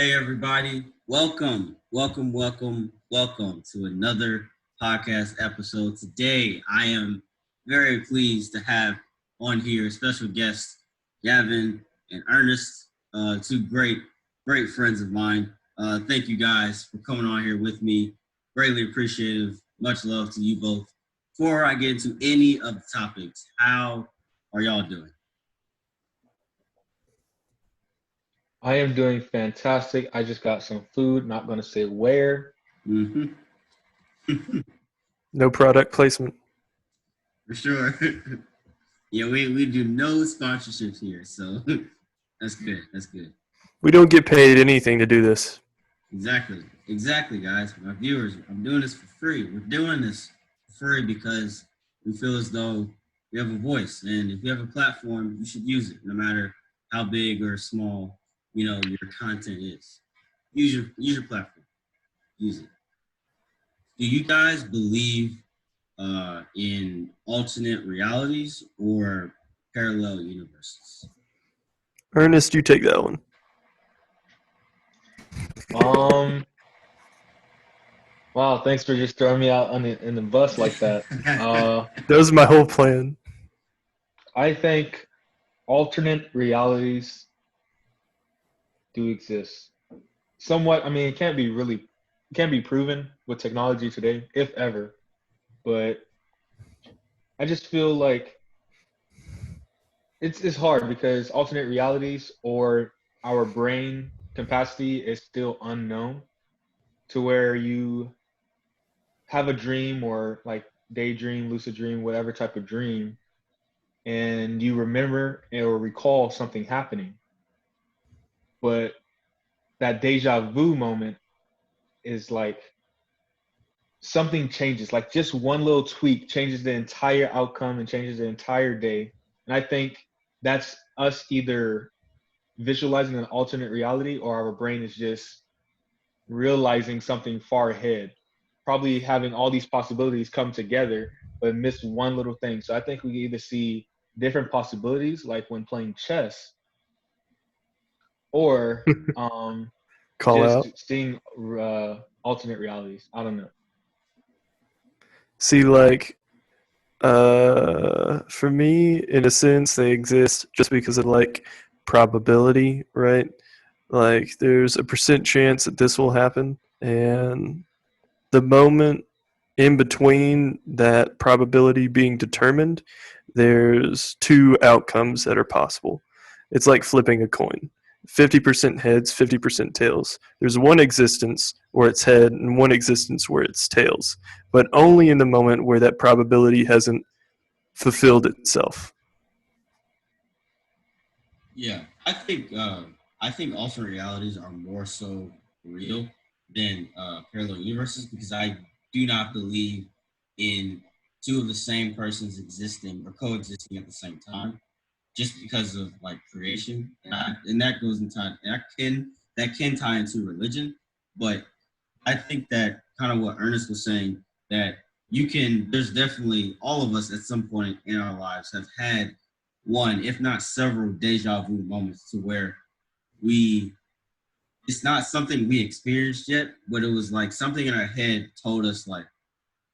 Hey, everybody. Welcome to another podcast episode. Today, I am very pleased to have on here special guests, Gavin and Ernest, two great friends of mine. Thank you guys for coming on here with me. Greatly appreciative. Much love to you both. Before I get into any of the topics, how are y'all doing? I am doing fantastic. I just got some food, not going to say where. Mm-hmm. No product placement. For sure. Yeah, we do no sponsorships here, so that's good. That's good. We don't get paid anything to do this. Exactly, guys. My viewers, I'm doing this for free. We're doing this for free because we feel as though we have a voice, and if you have a platform, you should use it, no matter how big or small your content is. Use your platform. Use it. Do you guys believe in alternate realities or parallel universes? Ernest, you take that one. Um, wow, thanks for just throwing me out in the bus like that. That was my whole plan. I think alternate realities do exist. Somewhat, I mean, it can't be proven with technology today, if ever. But I just feel like it's hard because alternate realities or our brain capacity is still unknown to where you have a dream or like daydream, lucid dream, whatever type of dream, and you remember or recall something happening. But that deja vu moment is like something changes, like just one little tweak changes the entire outcome and changes the entire day. And I think that's us either visualizing an alternate reality or our brain is just realizing something far ahead, probably having all these possibilities come together, but miss one little thing. So I think we either see different possibilities, like when playing chess, or Call just out. seeing alternate realities. I don't know. See, for me, in a sense, they exist just because of probability, right? Like, there's a percent chance that this will happen, and the moment in between that probability being determined, there's two outcomes that are possible. It's like flipping a coin. 50% heads, 50% tails. There's one existence where it's head and one existence where it's tails, but only in the moment where that probability hasn't fulfilled itself. Yeah, I think alternate realities are more so real than parallel universes because I do not believe in two of the same persons existing or coexisting at the same time, just because of like creation, and that goes into that can tie into religion, but I think that kind of what Ernest was saying, that there's definitely all of us at some point in our lives have had one, if not several deja vu moments to where we, it's not something we experienced yet, but it was like something in our head told us like,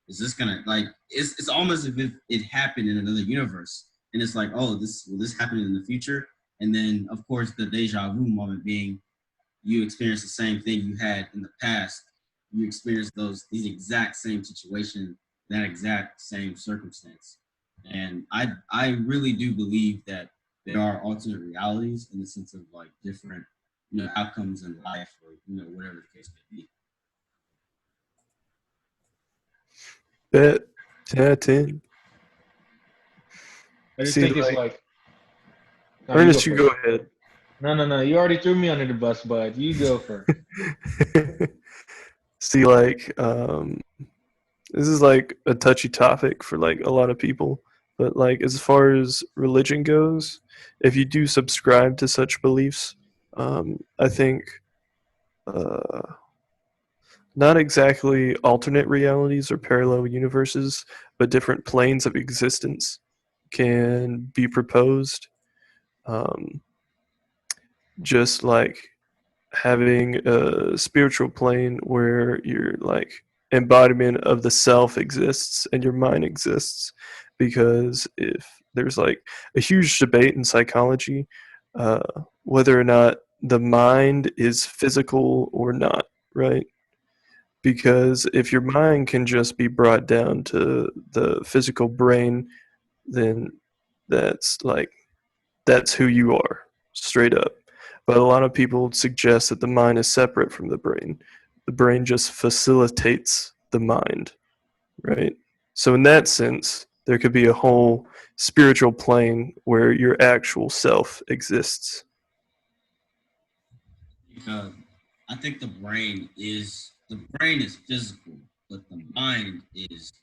is this gonna like, it's almost as if it happened in another universe. And it's like, oh, this will this happen in the future? And then of course the deja vu moment being you experience the same thing you had in the past. You experience these exact same situation, that exact same circumstance. And I really do believe that there are alternate realities in the sense of like different outcomes in life or whatever the case may be. Bet. 10 out of 10. I just See, think it's like, no, you go Ernest, you go first. ahead. No. You already threw me under the bus, bud. You go first. See, this is like a touchy topic for like a lot of people, but like as far as religion goes, if you do subscribe to such beliefs, I think uh, not exactly alternate realities or parallel universes, but different planes of existence can be proposed. Um, just like having a spiritual plane where your like embodiment of the self exists and your mind exists. Because if there's like a huge debate in psychology uh, whether or not the mind is physical or not, right? Because if your mind can just be brought down to the physical brain, then that's like that's who you are, straight up. But a lot of people suggest that the mind is separate from the brain. The brain just facilitates the mind, right? So, in that sense, there could be a whole spiritual plane where your actual self exists. Because I think the brain is physical, but the mind is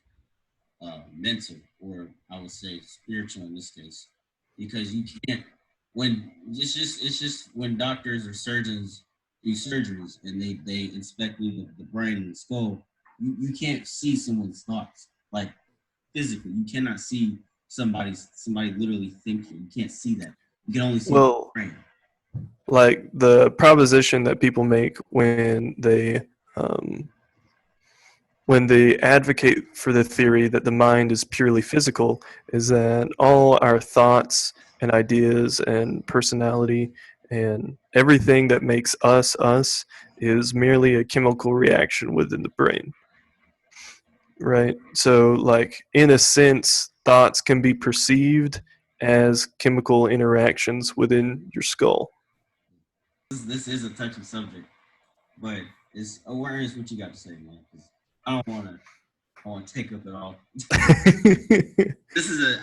mental, or I would say spiritual in this case, because you can't when it's just when doctors or surgeons do surgeries and they inspect the brain and the skull, you can't see someone's thoughts like physically. You cannot see somebody literally thinking. You can't see that. You can only see the Well, brain. like the proposition that people make um, when they advocate for the theory that the mind is purely physical is that all our thoughts and ideas and personality and everything that makes us us is merely a chemical reaction within the brain, right? So like in a sense thoughts can be perceived as chemical interactions within your skull. This is a touchy subject, but it's awareness. What you got to say, man? 'Cause I don't want to. I want to take up at all.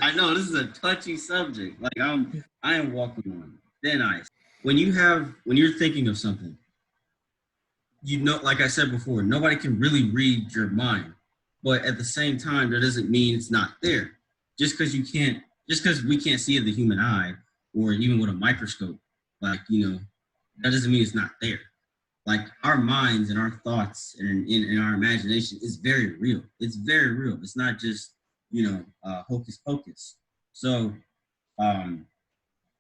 I know this is a touchy subject. Like I am walking on thin ice. When you're thinking of something, you know, like I said before, nobody can really read your mind. But at the same time, that doesn't mean it's not there. Just because you can't, just because we can't see it with the human eye, or even with a microscope, like that doesn't mean it's not there. Like our minds and our thoughts and in our imagination is very real. It's very real. It's not just hocus pocus. So um,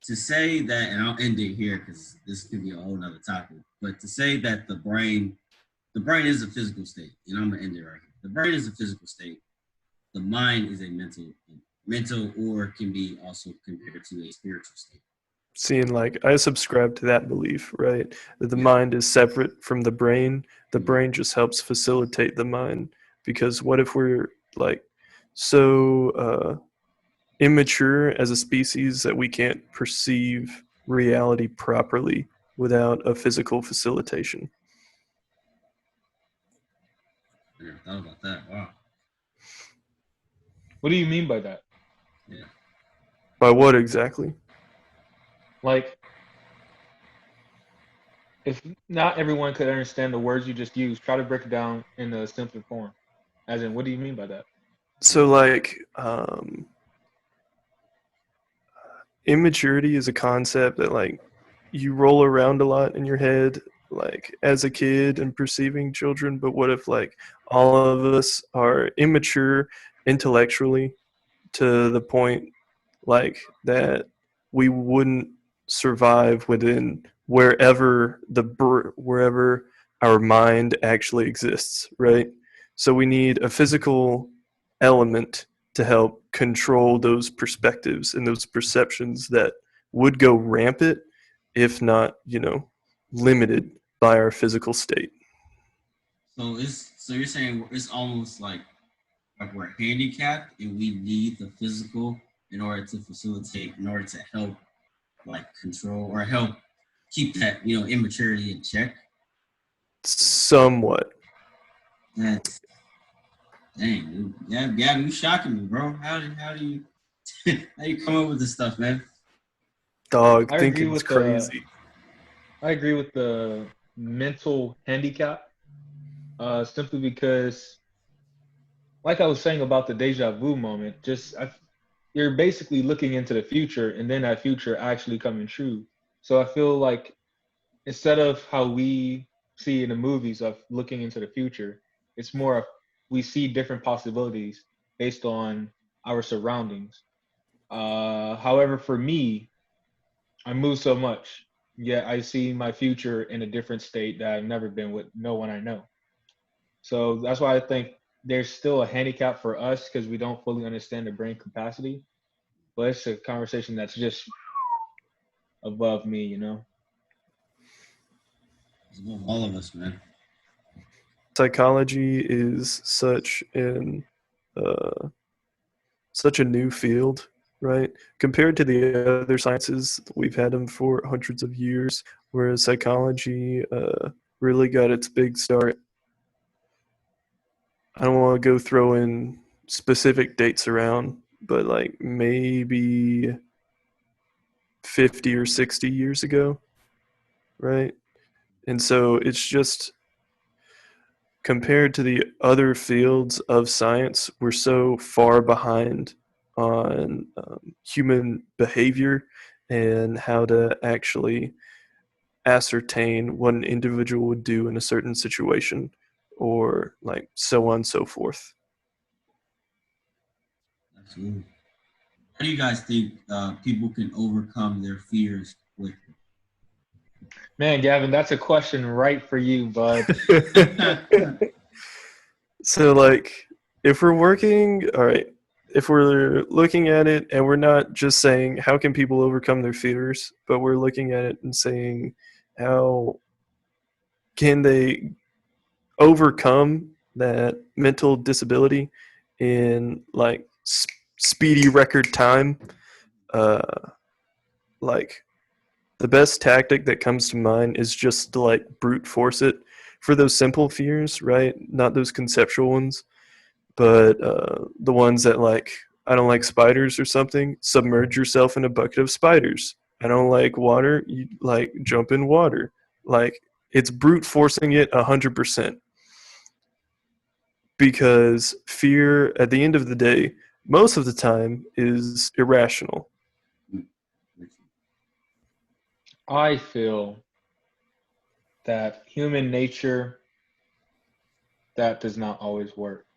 to say that, and I'll end it here because this could be a whole nother topic. But to say that the brain is a physical state, and I'm gonna end it right here. The brain is a physical state. The mind is a mental, or can be also compared to a spiritual state. Seeing like I subscribe to that belief, right? That the Yeah. mind is separate from the brain. The Mhm. brain just helps facilitate the mind. Because what if we're like so immature as a species that we can't perceive reality properly without a physical facilitation? I never thought about that. Wow. What do you mean by that? Yeah. By what exactly? Like, if not everyone could understand the words you just used, try to break it down in a simpler form. As in, what do you mean by that? So like immaturity is a concept that like you roll around a lot in your head like as a kid and perceiving children, but what if like all of us are immature intellectually to the point like that we wouldn't survive within wherever our mind actually exists, right? So we need a physical element to help control those perspectives and those perceptions that would go rampant if not, limited by our physical state. So you're saying it's almost like we're handicapped and we need the physical in order to facilitate, in order to help like control or help keep that immaturity in check. Somewhat. That's dang, dude. Yeah, yeah, you shocking me, bro. How do you how you come up with this stuff, man? Dog, I agree thinking's with the crazy. I agree with the mental handicap, simply because, like I was saying about the deja vu moment, you're basically looking into the future, and then that future actually coming true. So I feel like instead of how we see in the movies of looking into the future, it's more of we see different possibilities based on our surroundings. However, for me, I move so much. yet I see my future in a different state that I've never been with no one I know. So that's why I think there's still a handicap for us because we don't fully understand the brain capacity. But it's a conversation that's just above me, you know? It's above all of us, man. Psychology is uh, such a new field, right? Compared to the other sciences, we've had them for hundreds of years, whereas psychology really got its big start. I don't want to go throwing specific dates around, but like maybe 50 or 60 years ago, right? And so it's just compared to the other fields of science, we're so far behind on human behavior and how to actually ascertain what an individual would do in a certain situation, or like so on and so forth. Absolutely. How do you guys think people can overcome their fears quicker? Man, Gavin, that's a question right for you, bud. So, like, if we're working, all right, if we're looking at it and we're not just saying, how can people overcome their fears, but we're looking at it and saying, how can they overcome that mental disability in like speedy record time? Uh, like, the best tactic that comes to mind is just to like brute force it for those simple fears, right? Not those conceptual ones, but the ones that like, I don't like spiders or something, submerge yourself in a bucket of spiders. I don't like water, you like jump in water. Like, it's brute forcing it 100%, because fear at the end of the day most of the time is irrational. I feel that human nature, that does not always work.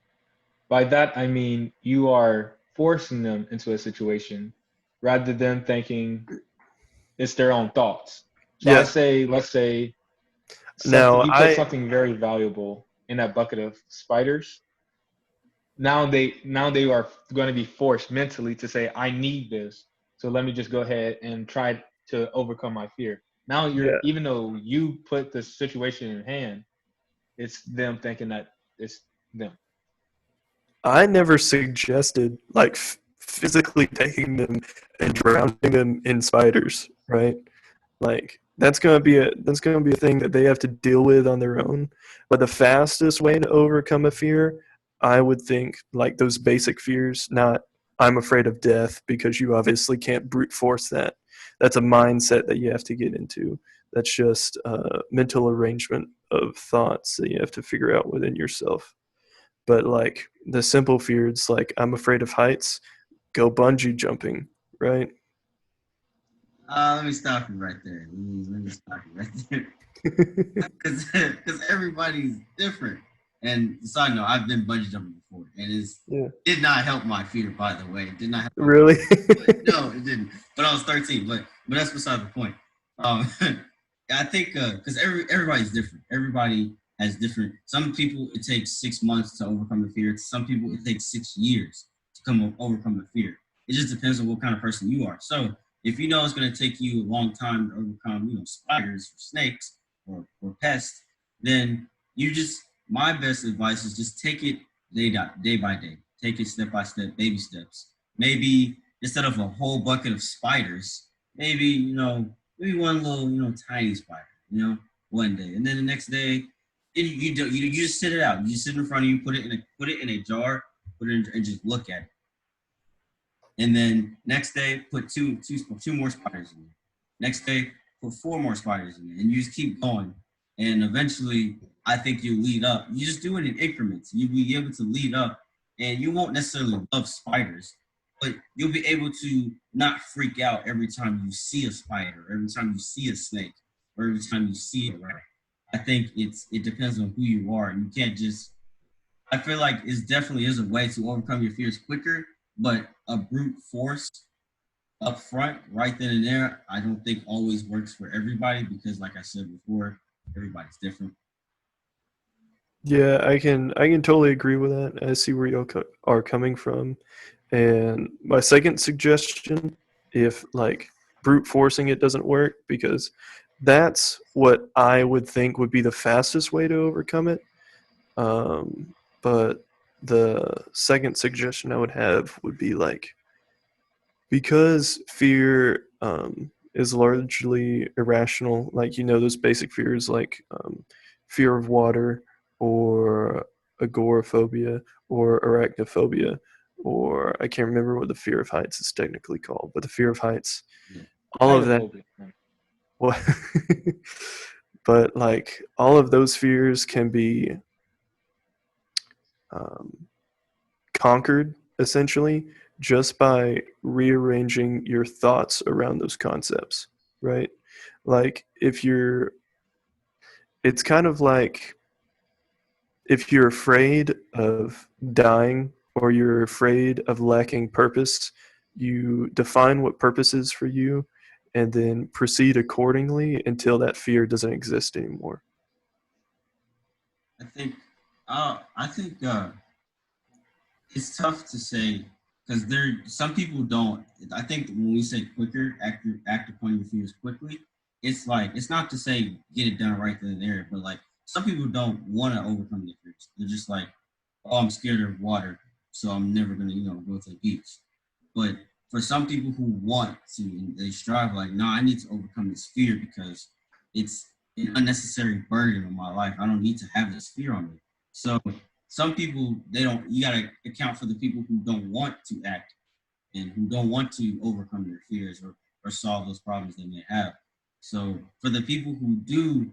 By that, I mean you are forcing them into a situation rather than thinking it's their own thoughts. So I Yeah. say, let's say something, Now you put I something very valuable in that bucket of spiders. Now they are going to be forced mentally to say, I need this. So let me just go ahead and try to overcome my fear. Now you're, yeah even though you put the situation in hand, it's them thinking that it's them. I never suggested like physically taking them and drowning them in spiders, right? Like, that's gonna be a thing that they have to deal with on their own. But the fastest way to overcome a fear, I would think, like those basic fears, not I'm afraid of death, because you obviously can't brute force that. That's a mindset that you have to get into. That's just a mental arrangement of thoughts that you have to figure out within yourself. But like the simple fears, like I'm afraid of heights, go bungee jumping, right? Let me stop you right there. Let me stop you right there. Because everybody's different. And side note, I've been bungee jumping before, and it Yeah. did not help my fear. By the way, it did not help. Really? No, it didn't. But I was 13. But that's beside the point. Um, I think because everybody's different. Everybody has different. Some people it takes 6 months to overcome the fear. Some people it takes 6 years to overcome the fear. It just depends on what kind of person you are. So if you know it's going to take you a long time to overcome, spiders or snakes or pests, then you just my best advice is just take it day by day. Take it step by step, baby steps. Maybe instead of a whole bucket of spiders, maybe maybe one little tiny spider, one day, and then the next day, you just sit it out. You just sit in front of you, put it in a jar, put it in, and just look at it. And then next day, put two more spiders in there. Next day, put four more spiders in there, and you just keep going. And eventually, I think you lead up. You just do it in increments. You'll be able to lead up, and you won't necessarily love spiders, but you'll be able to not freak out every time you see a spider, every time you see a snake, or every time you see a rat. I think it depends on who you are, and you can't just I feel like it definitely is a way to overcome your fears quicker, but a brute force up front, right then and there, I don't think always works for everybody because, like I said before, everybody's different. Yeah, I can totally agree with that. I see where you are coming from. And my second suggestion, if like brute forcing it doesn't work, because that's what I would think would be the fastest way to overcome it. But the second suggestion I would have would be like, because fear is largely irrational, like those basic fears like fear of water or agoraphobia or arachnophobia, or I can't remember what the fear of heights is technically called, but the fear of heights, Yeah. all of that. Hydrophobia. Well, but like all of those fears can be um, conquered essentially just by rearranging your thoughts around those concepts, right? Like if you're, it's kind of like if you're afraid of dying or you're afraid of lacking purpose, you define what purpose is for you and then proceed accordingly until that fear doesn't exist anymore. I think, I think it's tough to say because there some people don't. I think when we say quicker, act upon your fears quickly, it's like it's not to say get it done right then and there, but like some people don't want to overcome their fears. They're just like, oh, I'm scared of water, so I'm never gonna go to the beach. But for some people who want to, and they strive like, no, I need to overcome this fear because it's an unnecessary burden on my life. I don't need to have this fear on me. So some people they don't. You gotta account for the people who don't want to act and who don't want to overcome their fears or solve those problems they may have. So for the people who do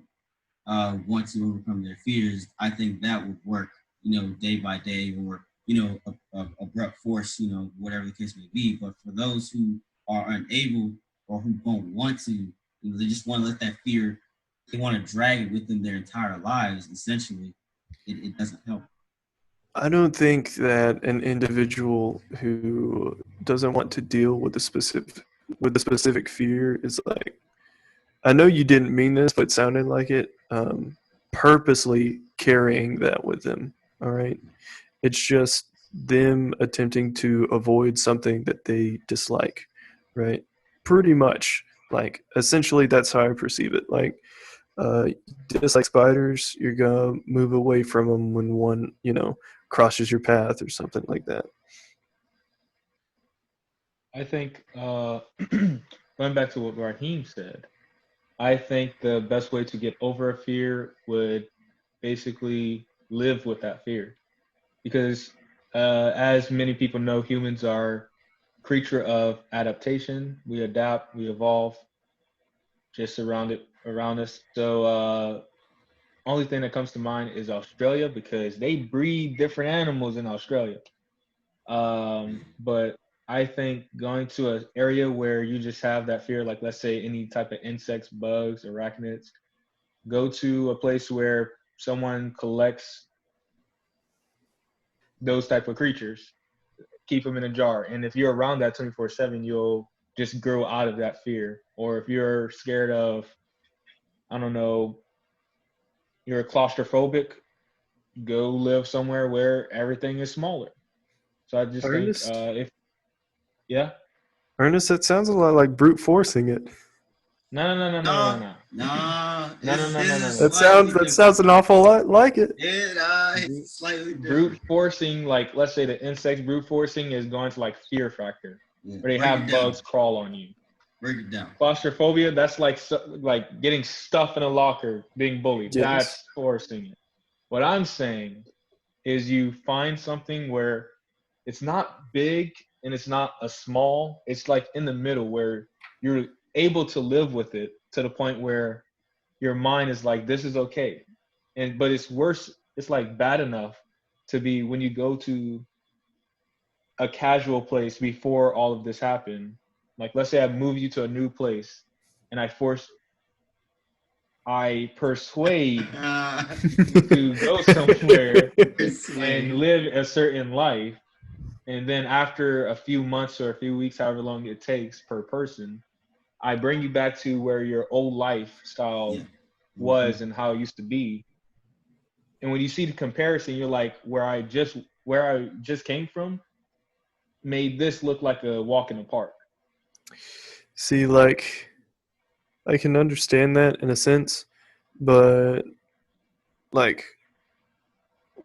want to overcome their fears, I think that would work, day by day or, abrupt force, whatever the case may be. But for those who are unable or who don't want to, they just want to let that fear, they want to drag it with them their entire lives, essentially, it doesn't help. I don't think that an individual who doesn't want to deal with the specific fear is like, I know you didn't mean this, but it sounded like it. Purposely carrying that with them. All right, it's just them attempting to avoid something that they dislike. Right, pretty much. Like essentially, that's how I perceive it. Like dislike spiders, you're gonna move away from them when one, crosses your path or something like that. I think going back to what Raheem said, I think the best way to get over a fear would basically live with that fear. Because as many people know, humans are creature of adaptation. We adapt, we evolve just around us. So only thing that comes to mind is Australia because they breed different animals in Australia. But I think going to an area where you just have that fear, like let's say any type of insects, bugs, arachnids, go to a place where someone collects those type of creatures, keep them in a jar. And if you're around that 24/7, you'll just grow out of that fear. Or if you're scared of, I don't know, you're claustrophobic, go live somewhere where everything is smaller. So I just think Ernest, if, yeah, Ernest, that sounds a lot like brute forcing it. no, no, no, no, no, no, Nah, no, nah, no, no, no, no, it's no, a no. That slightly sounds that different. sounds an awful lot like it. It's Brute, slightly brute different. forcing, like let's say the insects brute forcing is going to like fear factor, Yeah, where they break it have down. bugs crawl on you. Break it down. Claustrophobia, that's like getting stuff in a locker, being bullied. Yes. That's forcing it. What I'm saying is you find something where it's not big and it's not a small, it's like in the middle where you're able to live with it to the point where your mind is like, this is okay. And but it's worse, it's like bad enough to be when you go to a casual place before all of this happened. Like let's say I move you to a new place and I persuade you to go somewhere and Persuade. live a certain life. And then after a few months or a few weeks, however long it takes per person, I bring you back to where your old Yeah. lifestyle Hmm. was and how it used to be. And when you see the comparison, you're like, where I just came from made this look like a walk in the park. See, like, I can understand that in a sense, but like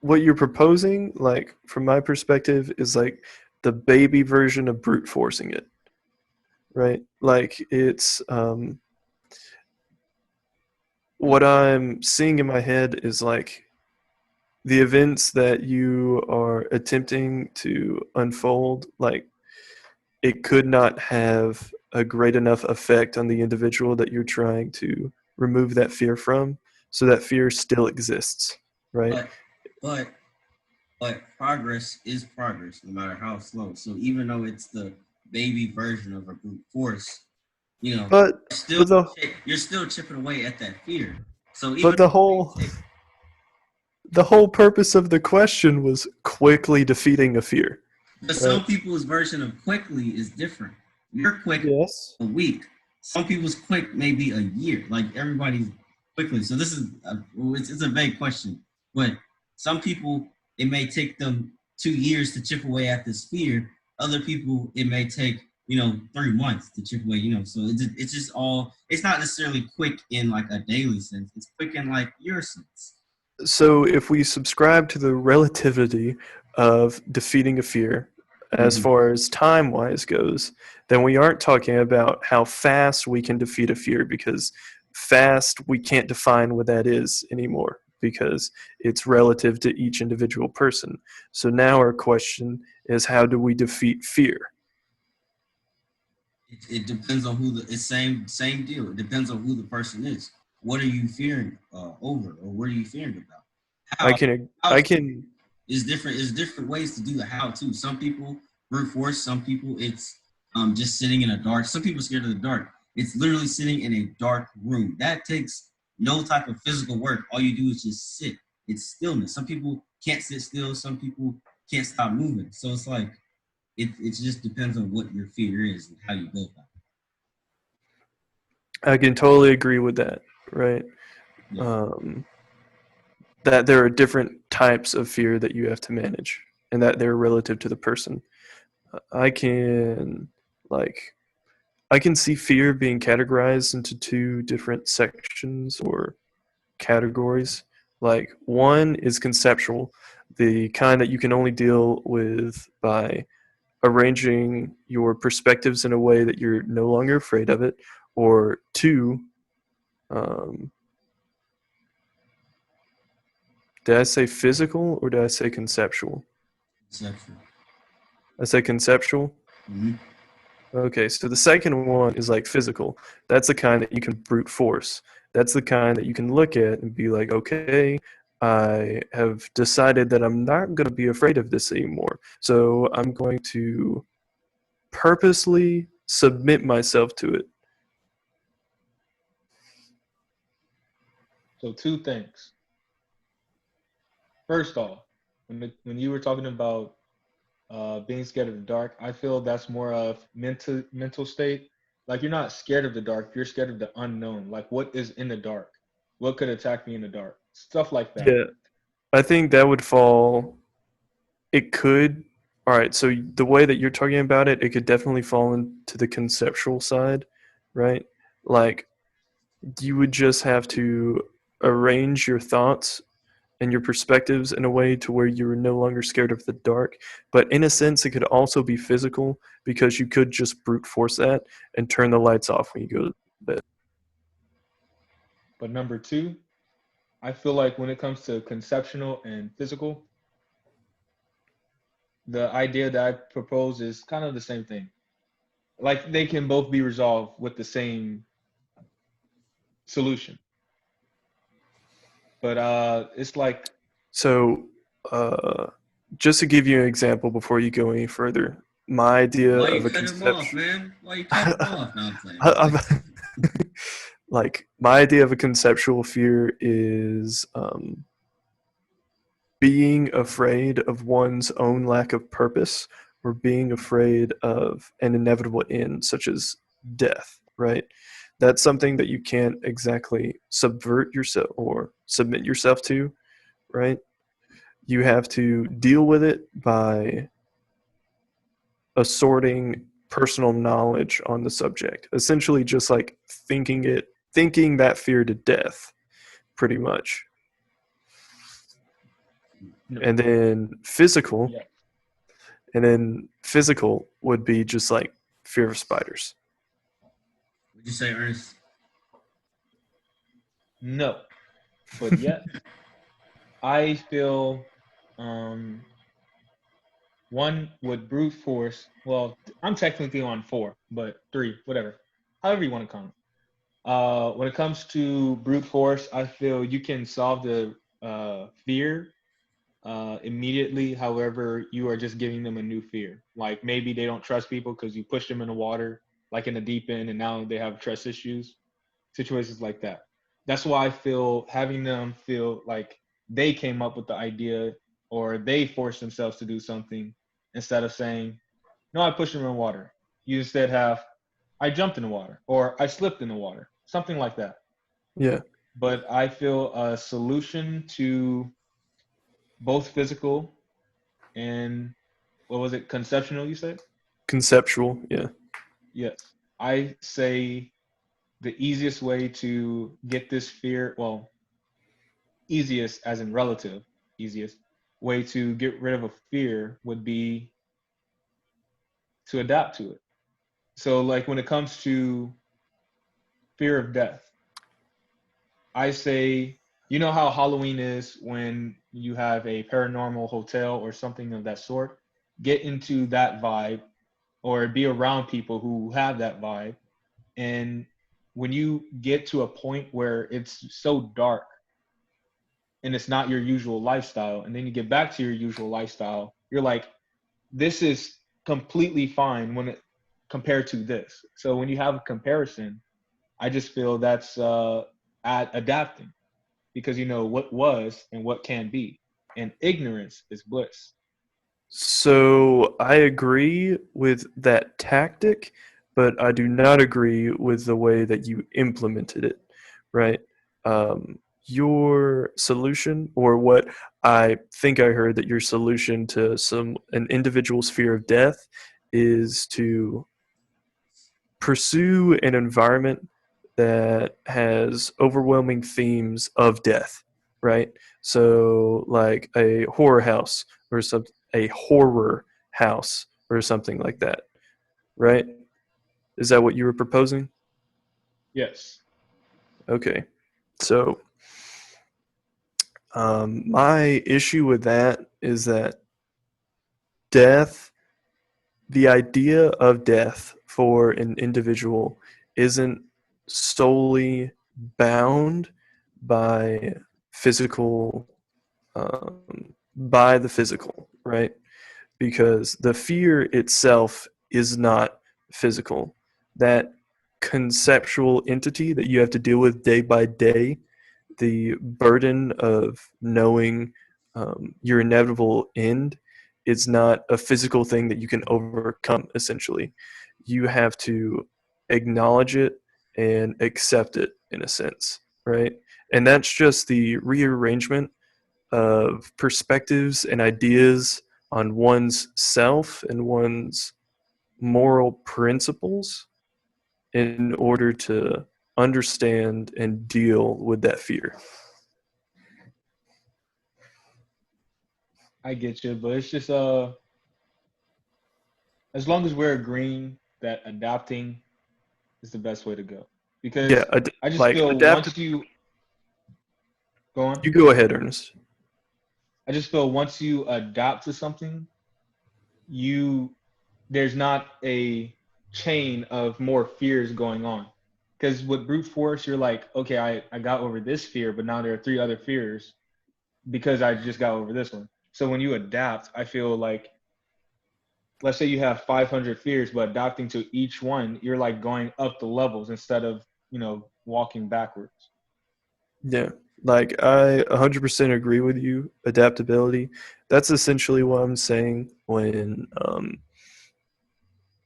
what you're proposing, like from my perspective, is like the baby version of brute forcing it, right? Like it's what I'm seeing in my head is like the events that you are attempting to unfold, like it could not have a great enough effect on the individual that you're trying to remove that fear from, so that fear still exists, right? But but but progress is progress, no matter how slow. So even though it's the baby version of a brute force, you know, but still but the you're still chipping away at that fear. So even but the though it whole may take, the whole purpose of the question was quickly defeating a fear, but right? some people's version of quickly is different. Your quick Yes. a week. Some people's quick may be a year. Like everybody's quickly. So this is it's a vague question, but some people it may take them 2 years to chip away at this fear. Other people it may take 3 months to chip away. So it's just all. It's not necessarily quick in like a daily sense. It's quick in like your sense. So if we subscribe to the relativity of defeating a fear as Mm-hmm. far as time wise goes, then we aren't talking about how fast we can defeat a fear, because fast we can't define what that is anymore because it's relative to each individual person. So now our question is, how do we defeat fear? It depends on who it's same deal. It depends on who the person is. What are you fearing over, or what are you fearing about? I How can how I can is different. Is different ways to do the how too. Some people brute force. Some people it's just sitting in a dark. Some people are scared of the dark. It's literally sitting in a dark room. That takes no type of physical work. All you do is just sit. It's stillness. Some people can't sit still. Some people can't stop moving. So it's like it just depends on what your fear is and how you go about I can totally agree with that, right? it. Yeah. Um, that there are different types of fear that you have to manage, and that they're relative to the person. I can like I can see fear being categorized into two different sections or categories. Like one is conceptual, the kind that you can only deal with by arranging your perspectives in a way that you're no longer afraid of it. Or two, um, did I say physical or did I say conceptual? Conceptual. I said conceptual. Mm-hmm. Okay, so the second one is like physical. That's the kind that you can brute force. That's the kind that you can look at and be like, okay, I have decided that I'm not going to be afraid of this anymore. So I'm going to purposely submit myself to it. So two things. First off, when you were talking about being scared of the dark, I feel that's more of mental state. Like you're not scared of the dark, you're scared of the unknown. Like what is in the dark? What could attack me in the dark? Stuff like that. Yeah, I think that would fall. It could. All right, so the way that you're talking about it, it could definitely fall into the conceptual side, right? Like you would just have to arrange your thoughts and your perspectives in a way to where you're no longer scared of the dark. But in a sense, it could also be physical, because you could just brute force that and turn the lights off when you go to bed. But number two, I feel like when it comes to conceptual and physical, the idea that I propose is kind of the same thing. Like they can both be resolved with the same solution. But it's like So, uh, just to give you an example before you go any further, my idea Why you of a cut him off, conceptual. man? Why you cut him off? No, I'm playing. I'm playing. Like my idea of a conceptual fear is being afraid of one's own lack of purpose, or being afraid of an inevitable end, such as death, right? That's something that you can't exactly subvert yourself or submit yourself to, right? You have to deal with it by assorting personal knowledge on the subject, essentially just like thinking that fear to death, pretty much. No. And then physical, Yeah. and then physical would be just like fear of spiders. Would you say, Ernest? No. But yet, I feel um, one with brute force. Well, I'm technically on four, but three, whatever. However you want to count it. When it comes to brute force, I feel you can solve the fear immediately. However, you are just giving them a new fear. Like maybe they don't trust people because you pushed them in the water, like in the deep end, and now they have trust issues. Situations like that. That's why I feel having them feel like they came up with the idea or they forced themselves to do something instead of saying, no, I pushed them in the water. You instead have, I jumped in the water or I slipped in the water, something like that. Yeah, But I feel a solution to both physical and what was it, conceptual, you said? conceptual. Yeah, Yes. I say the easiest way to get this fear, well, easiest as in relative, easiest way to get rid of a fear would be to adapt to it. So, like when it comes to fear of death, I say, you know how Halloween is when you have a paranormal hotel or something of that sort? Get into that vibe or be around people who have that vibe. And when you get to a point where it's so dark and it's not your usual lifestyle, and then you get back to your usual lifestyle, you're like, this is completely fine when it compared to this. So when you have a comparison, I just feel that's at adapting because you know what was and what can be, and ignorance is bliss. so I agree with that tactic, but I do not agree with the way that you implemented it, right? Your solution, or what I think I heard that your solution to an individual's fear of death is to pursue an environment that has overwhelming themes of death, right? So, like a horror house or a horror house or something like that, right? Is that what you were proposing? Yes. Okay. So, my issue with that is that death, the idea of death for an individual isn't solely bound by physical, by the physical, right? Because the fear itself is not physical. That conceptual entity that you have to deal with day by day, the burden of knowing your inevitable end, is not a physical thing that you can overcome, essentially. You have to acknowledge it and accept it in a sense, right? And that's just the rearrangement of perspectives and ideas on one's self and one's moral principles in order to understand and deal with that fear. I get you, but it's just as long as we're agreeing that adapting is the best way to go. Yeah, Because I just like feel adaptive. once you go on, You go ahead, Ernest. I just feel once you adapt to something, you there's not a chain of more fears going on. Because with brute force, you're like, okay, I got over this fear, but now there are three other fears because I just got over this one. So when you adapt, I feel like, let's say you have 500 fears, but adapting to each one, you're like going up the levels instead of, walking backwards. Yeah, like I 100% agree with you. Adaptability. That's essentially what I'm saying when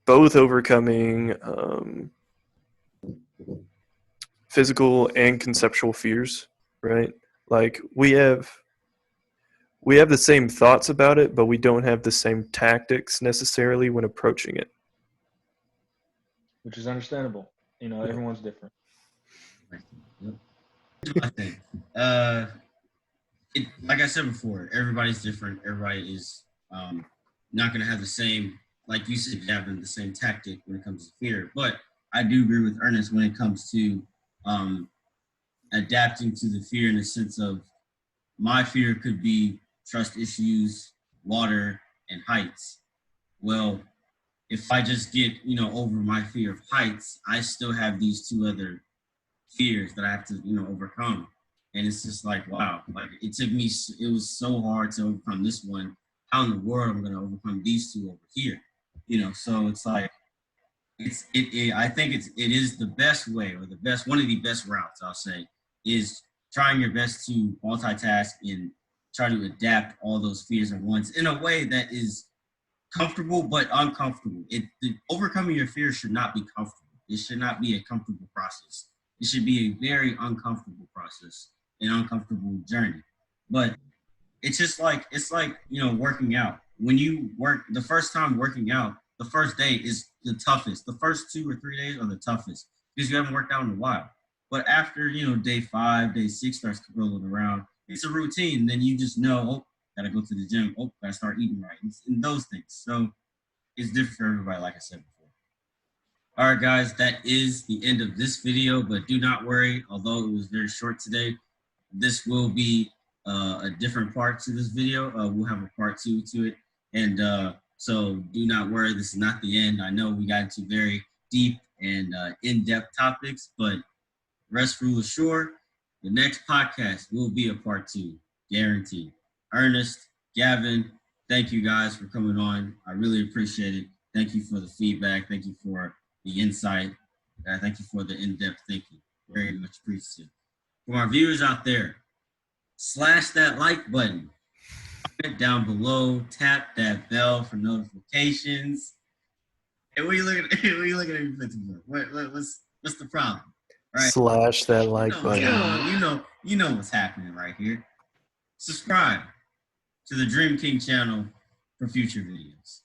both overcoming physical and conceptual fears, right? Like we have the same thoughts about it, but we don't have the same tactics necessarily when approaching it. which is understandable. You know, everyone's different. Yep. I think. Like I said before, everybody's different. Everybody is not going to have the same, like you said, Gavin, the same tactic when it comes to fear. But I do agree with Ernest when it comes to um, adapting to the fear in the sense of my fear could be trust issues, water, and heights. Well, if I just get, over my fear of heights, I still have these two other fears that I have to, overcome. And it's just like, wow, like it took me, it was so hard to overcome this one. How in the world am I going to overcome these two over here? So it's like, I think it is the best way, or one of the best routes, I'll say, is trying your best to multitask and try to adapt all those fears at once in a way that is comfortable but uncomfortable. Overcoming your fear should not be comfortable. It should not be a comfortable process. It should be a very uncomfortable process, an uncomfortable journey. But it's like working out. When you work the first time working out, the first day is the toughest. The first 2 or 3 days are the toughest because you haven't worked out in a while. But after day 5, day 6 starts rolling around, it's a routine. Then you just know, oh, gotta go to the gym. Oh, gotta start eating right, and those things. So it's different for everybody, like I said before. All right, guys, that is the end of this video. But do not worry, although it was very short today, this will be a different part to this video. We'll have a part 2 to it, and so do not worry. This is not the end. I know we got into very deep and in-depth topics, but rest rule assured, the next podcast will be a part 2, guaranteed. Ernest, Gavin, thank you guys for coming on. I really appreciate it. Thank you for the feedback. Thank you for the insight. Thank you for the in-depth thinking. Very much appreciated. For our viewers out there, slash that like button. Comment down below. Tap that bell for notifications. And what are you looking at? What are you looking at me for? What's the problem? Right? Slash that like button. You know what's happening right here. Subscribe to the Dream King channel for future videos.